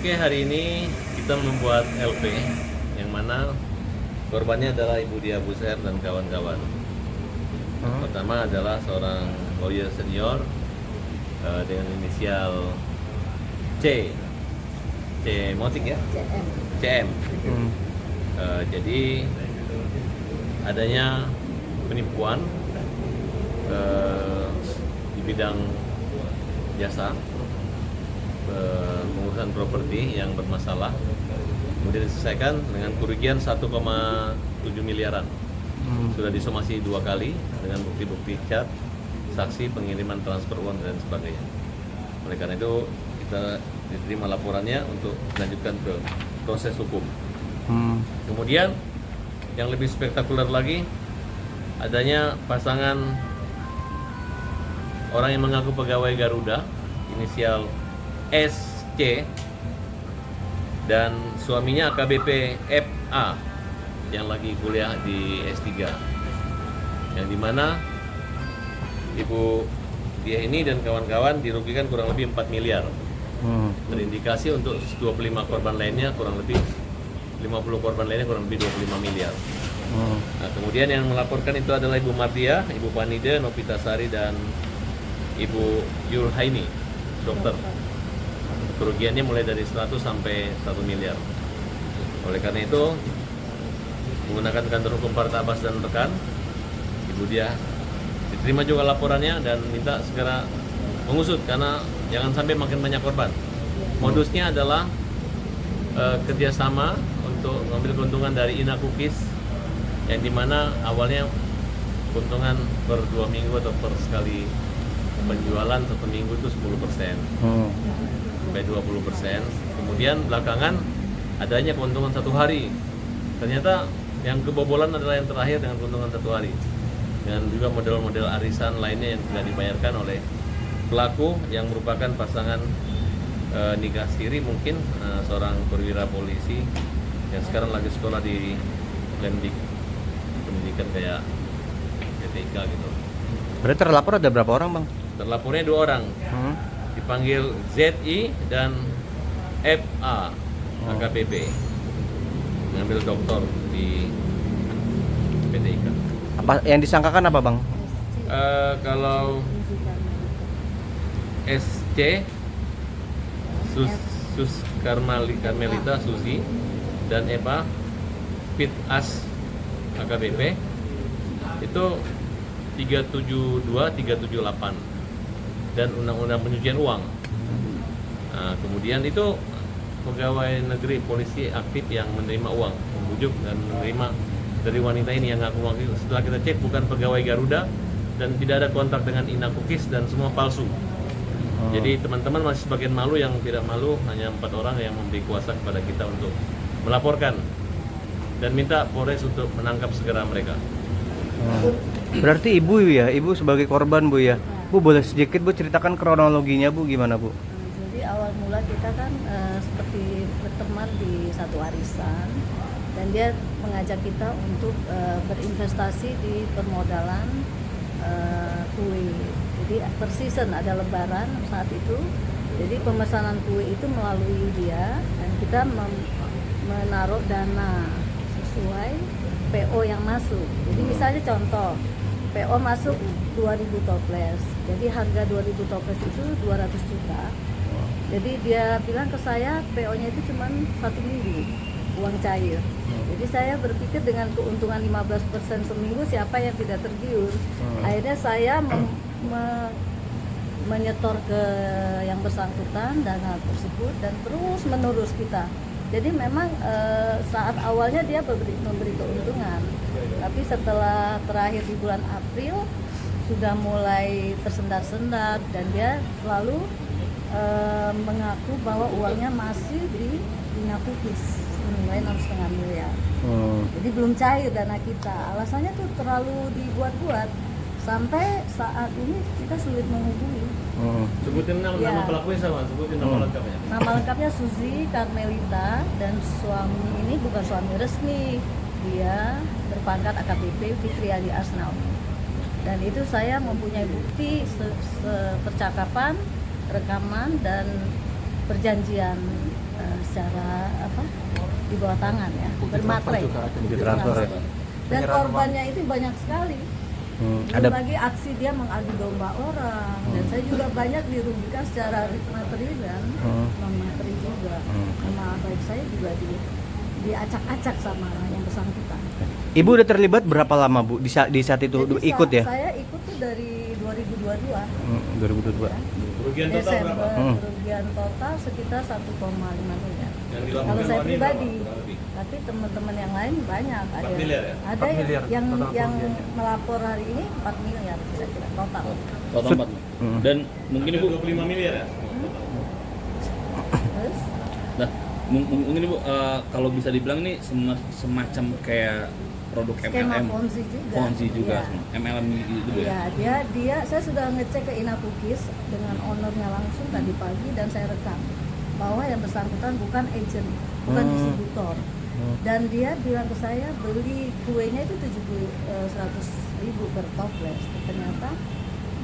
Oke, hari ini kita membuat LP yang mana korbannya adalah Ibu Dia Buser dan kawan-kawan. Pertama adalah seorang lawyer senior dengan inisial C Motik ya? CM. Jadi adanya penipuan di bidang jasa pengurusan properti yang bermasalah, kemudian diselesaikan dengan kerugian 1,7 miliaran. Sudah disomasi 2 kali dengan bukti-bukti cat, saksi, pengiriman transfer uang dan sebagainya. Oleh karena itu kita diterima laporannya untuk dilanjutkan ke proses hukum. Kemudian yang lebih spektakuler lagi, adanya pasangan orang yang mengaku pegawai Garuda inisial SC dan suaminya AKBP FA yang lagi kuliah di S3, yang dimana ibu dia ini dan kawan-kawan dirugikan kurang lebih 4 miliar. Terindikasi untuk 25 korban lainnya kurang lebih 50 korban lainnya kurang lebih 25 miliar. Nah, kemudian yang melaporkan itu adalah Ibu Mardia, Ibu Panide, Nopitasari, dan Ibu Yurhaini, dokter. Kerugiannya mulai dari 100 sampai 1 miliar. Oleh karena itu, menggunakan kantor hukum Parta Abbas dan rekan, Ibu dia diterima juga laporannya dan minta segera mengusut karena jangan sampai makin banyak korban. Modusnya adalah kerjasama untuk mengambil keuntungan dari Ina Cookies, yang dimana awalnya keuntungan per 2 minggu atau per sekali penjualan 1 minggu itu 10%. Sampai 20%. Kemudian belakangan adanya keuntungan 1 hari. Ternyata yang kebobolan adalah yang terakhir dengan keuntungan 1 hari. Dan juga model-model arisan lainnya yang tidak dibayarkan oleh pelaku yang merupakan pasangan nikah siri, mungkin seorang perwira polisi yang sekarang lagi sekolah di pendidikan kayak PTIK gitu. Berarti terlapor ada berapa orang, Bang? Terlapornya 2 orang. Dipanggil ZI dan FA AKBP, ngambil doktor di PTIK. Apa yang disangkakan apa, Bang? Kalau SC Sus Karmelita Susi dan Eva Fit As AKBP itu 372 378 dan undang-undang pencucian uang. Nah, kemudian itu pegawai negeri polisi aktif yang menerima uang, membujuk dan menerima dari wanita ini yang ngaku-ngaku. Setelah kita cek bukan pegawai Garuda dan tidak ada kontak dengan Ina Cookies dan semua palsu. Jadi teman-teman masih sebagian malu, yang tidak malu hanya 4 orang yang memberi kuasa kepada kita untuk melaporkan dan minta Polres untuk menangkap segera mereka. Berarti ibu ya, ibu sebagai korban, Bu ya. Bu, boleh sedikit Bu ceritakan kronologinya, Bu, gimana, Bu? Jadi awal mula kita kan seperti berteman di satu arisan, dan dia mengajak kita untuk berinvestasi di permodalan kue. Jadi per season ada lebaran saat itu. Jadi pemesanan kue itu melalui dia, dan kita menaruh dana sesuai PO yang masuk. Jadi misalnya contoh, PO masuk 2000 toples. Jadi harga 2000 toples itu 200 juta. Jadi dia bilang ke saya PO-nya itu cuma 1 minggu uang cair. Jadi saya berpikir dengan keuntungan 15% seminggu, siapa yang tidak tergiur. Akhirnya saya menyetor ke yang bersangkutan dana tersebut dan terus menerus kita. Jadi memang saat awalnya dia memberi keuntungan, tapi setelah terakhir di bulan April sudah mulai tersendat-sendat, dan dia selalu mengaku bahwa uangnya masih di Ina Cookies senilai 6,5 miliar. Jadi belum cair dana kita. Alasannya tuh terlalu dibuat-buat. Sampai saat ini kita sulit menghubungi. Sebutin nama pelakunya sama, sebutin nama lengkapnya. Nama lengkapnya Susi Karmelita, dan suami ini bukan suami resmi. Dia berpangkat AKBP Fitriadi Asnawi. Dan itu saya mempunyai bukti percakapan, rekaman, dan perjanjian secara apa di bawah tangan ya, bermaterai. Ditransfer ya. Dan korbannya itu banyak sekali. Belum Ada lagi aksi dia mengadu domba orang, dan saya juga banyak dirugikan secara materi dan non materi juga. Nama baik saya juga diacak-acak sama yang bersangkutan. Ibu udah terlibat berapa lama Bu di saat itu Jadi ikut ya? Saya ikut tuh dari 2022. 2022. Ya. Kerugian total Desember, berapa? kerugian total sekitar 1,5 miliar. Yang Kalau dilaporkan saya Wani pribadi, berapa lebih? tapi teman-teman yang lain banyak. 4 miliar ya? Ada 4 miliar yang total kerugiannya. melapor hari ini 4 miliar kira-kira total. Total 4. Dan mungkin Ibu 25 miliar ya? Terus nah, mungkin Ibu kalau bisa dibilang ini semacam kayak produk skema MLM. Ponzi juga. juga. MLM gitu Bu ya. Iya, dia saya sudah ngecek ke Inapukis dengan ownernya langsung tadi pagi dan saya rekam bahwa yang bersangkutan bukan agent, bukan distributor. Dan dia bilang ke saya beli kuenya itu 100.000 per toples. Ternyata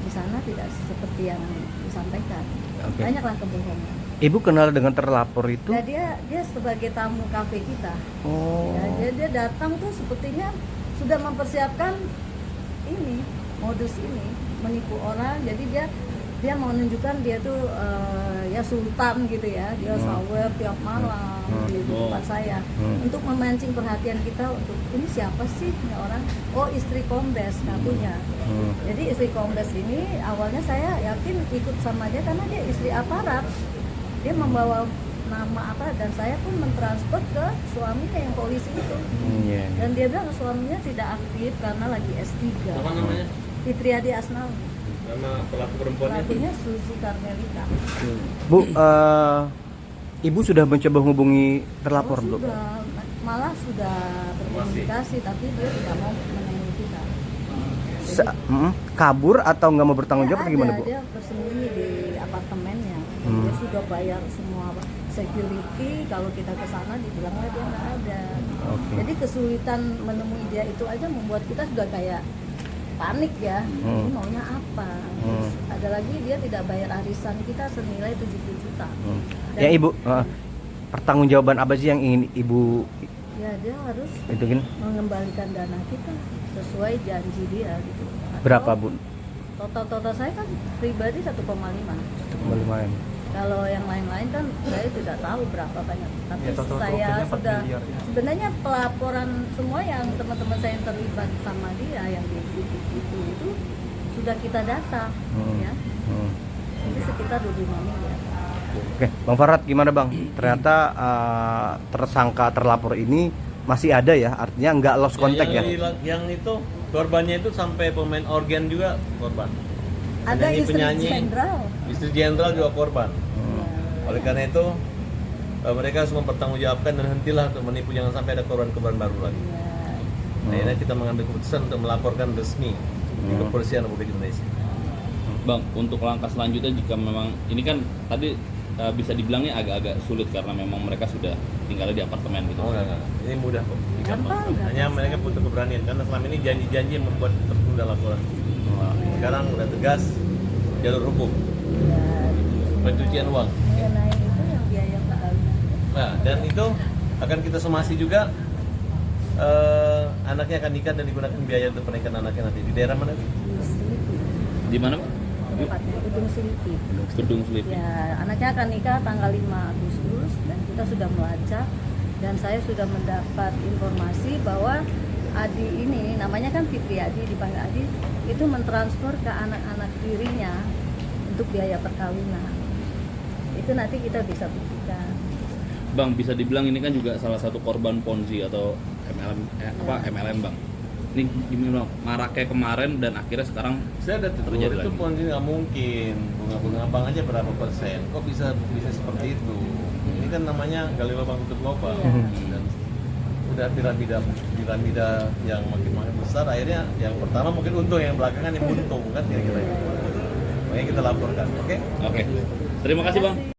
di sana tidak seperti yang disampaikan. Oke. Banyaklah kebohongan. Ibu kenal dengan terlapor itu? Ya dia sebagai tamu kafe kita. Oh. Ya, dia datang tuh sepertinya sudah mempersiapkan ini modus ini menipu orang. Jadi dia mau menunjukkan dia tuh ya sultan gitu ya. Dia sawer tiap malam di tempat saya untuk memancing perhatian kita untuk ini siapa sih ini orang? Oh istri kombes ngakunya. Jadi istri kombes ini awalnya saya yakin ikut sama dia karena dia istri aparat. Dia membawa nama apa dan saya pun mentransfer ke suaminya yang polisi itu. Iya. Dan dia bilang suaminya tidak aktif karena lagi S3. Apa namanya? Fitriadi Asnal. Nama pelaku perempuannya? Pelakunya Suzy Carmelita. Bu, Ibu sudah mencoba hubungi terlapor belum? Sudah, malah sudah berkomunikasi tapi dia tidak mau menemui kita. Kabur atau nggak mau bertanggung jawab atau gimana Bu? Dia bersembunyi di apartemennya. Dia sudah bayar semua security, kalau kita ke sana dibilangnya dia nggak ada. Jadi kesulitan menemui dia itu aja membuat kita sudah kayak panik ya. Ini maunya apa? Terus ada lagi dia tidak bayar arisan kita senilai 70 juta. Ya Ibu, pertanggungjawaban apa sih yang ingin Ibu Ya dia harus itu kan? mengembalikan dana kita sesuai janji dia gitu. Berapa Bu? Total saya kan pribadi 1,5. Lumayan. Kalau yang lain-lain kan saya tidak tahu berapa banyak. Tapi saya sudah sebenarnya pelaporan semua yang teman-teman saya yang terlibat sama dia yang di itu sudah kita data ya. Ini sekitar 25 miliar. Oke, Bang Farad gimana Bang? Ternyata tersangka terlapor ini masih ada ya, artinya nggak lost contact ya? Yang itu korbannya itu sampai pemain organ juga korban. Ada istri Penyanyi. jenderal. Istri jenderal juga korban. Ya. Oleh karena itu mereka harus mempertanggungjawabkan dan hentilah untuk menipu, jangan sampai ada korban-korban baru lagi. Ya. Akhirnya kita mengambil keputusan untuk melaporkan resmi di Kepolisian Republik Indonesia. Bang, untuk langkah selanjutnya jika memang ini kan tadi bisa dibilangnya agak-agak sulit karena memang mereka sudah tinggalnya di apartemen gitu. Oh enggak. Ini mudah kok. Gampang, Hanya gampang mereka butuh keberanian karena selama ini janji-janji yang membuat tertunda laporan. Sekarang udah tegas jalur hukum, Ya. pencucian uang. Mengenai itu yang biaya perkawinan. Nah, dan itu akan kita somasi juga. Anaknya akan nikah dan digunakan biaya untuk pernikahan anaknya nanti di daerah mana? Di Selipi. Di mana, Pak? Tempatnya Gedung Selipi. Gedung Selipi. Ya, anaknya akan nikah tanggal 5 Agustus dan kita sudah melacak dan saya sudah mendapat informasi bahwa Adi ini, namanya kan Fitri Adi, dipanggil Adi, itu mentransfer ke anak-anak tirinya untuk biaya perkawinan. Itu nanti kita bisa buktikan. Bang, bisa dibilang ini kan juga salah satu korban Ponzi atau MLM Bang. Ini gimana Bang? Maraknya kemarin dan akhirnya sekarang Saya ada terjadi itu lagi. Ponzi nggak mungkin, bunga-bunga abang aja berapa persen, kok bisa seperti itu? Ini kan namanya gali lubang tutup lubang, dan udah piramida yang makin besar, akhirnya yang pertama mungkin untung, yang belakangan yang buntung kan kira-kira gitu. Makanya kita laporkan, oke? Oke. Terima kasih Bang.